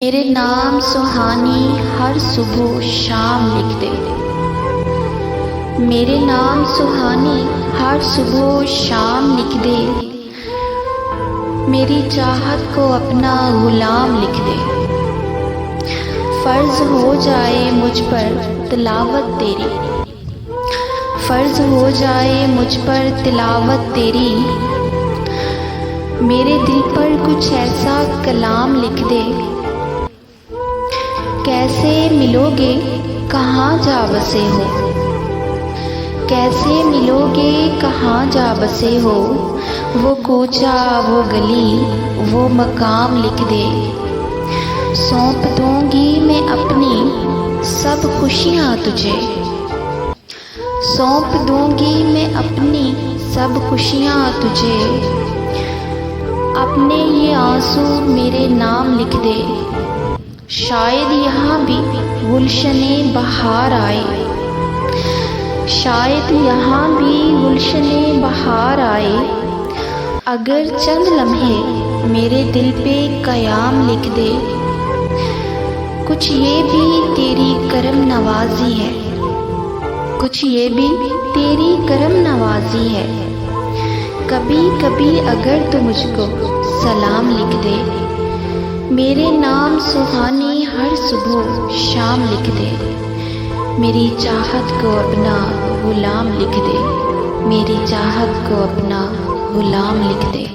मेरे नाम सुहानी हर सुबह शाम लिख दे। मेरे नाम सुहानी हर सुबह शाम लिख दे। मेरी चाहत को अपना गुलाम लिख दे। फ़र्ज़ हो जाए मुझ पर तिलावत तेरी, फ़र्ज़ हो जाए मुझ पर तिलावत तेरी। मेरे दिल पर कुछ ऐसा कलाम लिख दे। कैसे मिलोगे कहाँ जा बसे हो, कैसे मिलोगे कहाँ जा बसे हो। वो कूचा वो गली वो मकाम लिख दे। सौंप दूंगी मैं अपनी सब खुशियाँ तुझे, सौंप दूंगी मैं अपनी सब खुशियाँ तुझे। अपने ये आंसू मेरे नाम लिख दे। शायद यहाँ भी गुलशने बहार आए, शायद यहाँ भी गुलशने बहार आए। अगर चंद लम्हे मेरे दिल पे कयाम लिख दे। कुछ ये भी तेरी करम नवाजी है, कुछ ये भी तेरी करम नवाजी है। कभी कभी अगर तू मुझको सलाम लिख दे। मेरे नाम सुहानी हर सुबह शाम लिख दे। मेरी चाहत को अपना गुलाम लिख दे। मेरी चाहत को अपना गुलाम लिख दे।